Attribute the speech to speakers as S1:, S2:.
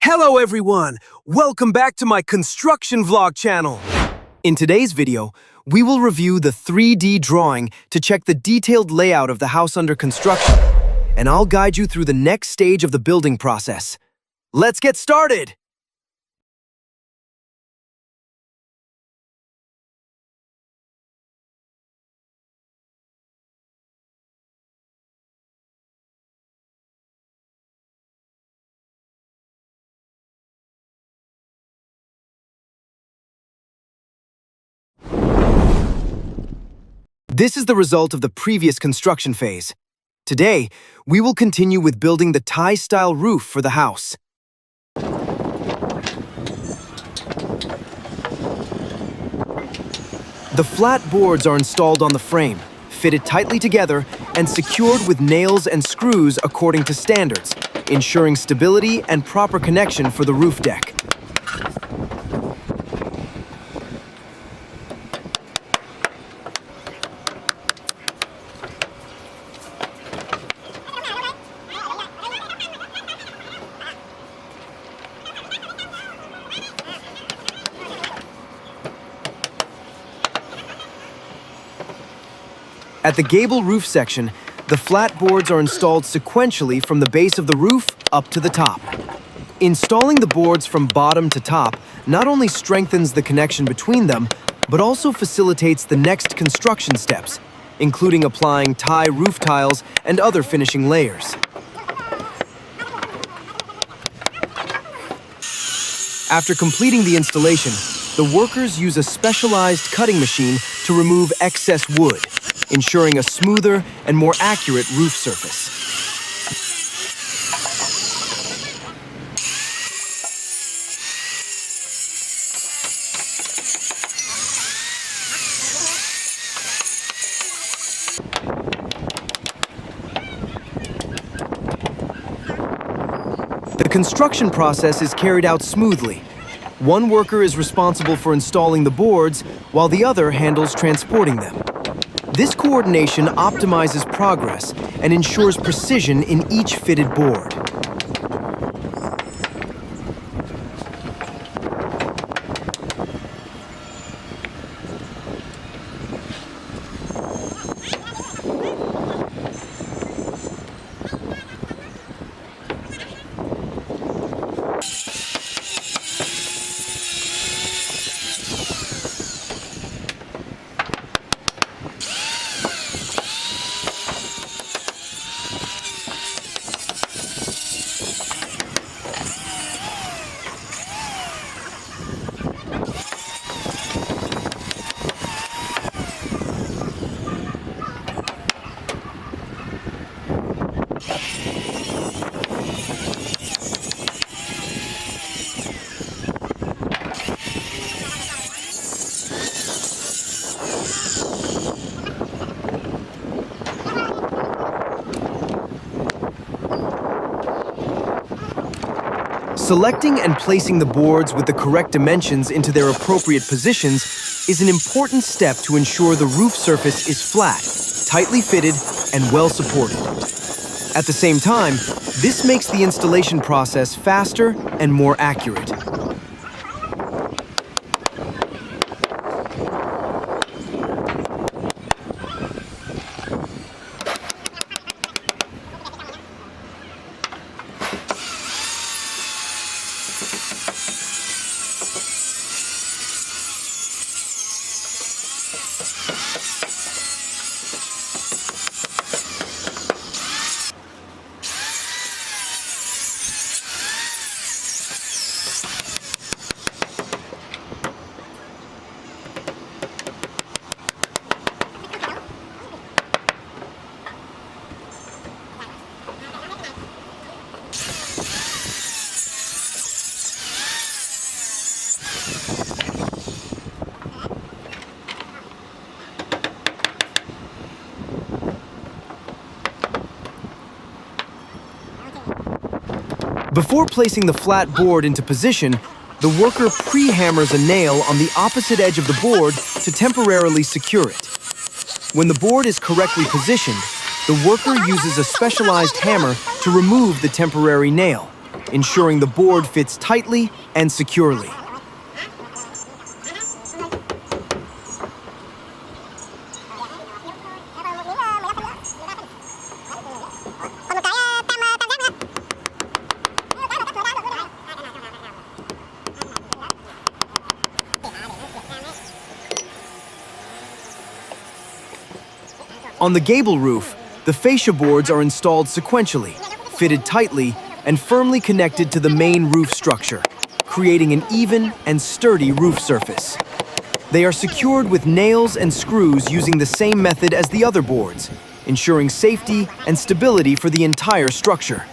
S1: Hello everyone! Welcome back to my construction vlog channel. In today's video, we will review the 3D drawing to check the detailed layout of the house under construction, and I'll guide you through the next stage of the building process. Let's get started! This is the result of the previous construction phase. Today, we will continue with building the Thai-style roof for the house. The flat boards are installed on the frame, fitted tightly together, and secured with nails and screws according to standards, ensuring stability and proper connection for the roof deck. At the gable roof section, the flat boards are installed sequentially from the base of the roof up to the top. Installing the boards from bottom to top not only strengthens the connection between them, but also facilitates the next construction steps, including applying Thai roof tiles and other finishing layers. After completing the installation, the workers use a specialized cutting machine to remove excess wood, ensuring a smoother and more accurate roof surface. The construction process is carried out smoothly. One worker is responsible for installing the boards, while the other handles transporting them. This coordination optimizes progress and ensures precision in each fitted board. Selecting and placing the boards with the correct dimensions into their appropriate positions is an important step to ensure the roof surface is flat, tightly fitted, and well supported. At the same time, this makes the installation process faster and more accurate. Before placing the flat board into position, the worker pre-hammers a nail on the opposite edge of the board to temporarily secure it. When the board is correctly positioned, the worker uses a specialized hammer to remove the temporary nail, ensuring the board fits tightly and securely. On the gable roof, the fascia boards are installed sequentially, fitted tightly, and firmly connected to the main roof structure, creating an even and sturdy roof surface. They are secured with nails and screws using the same method as the other boards, ensuring safety and stability for the entire structure.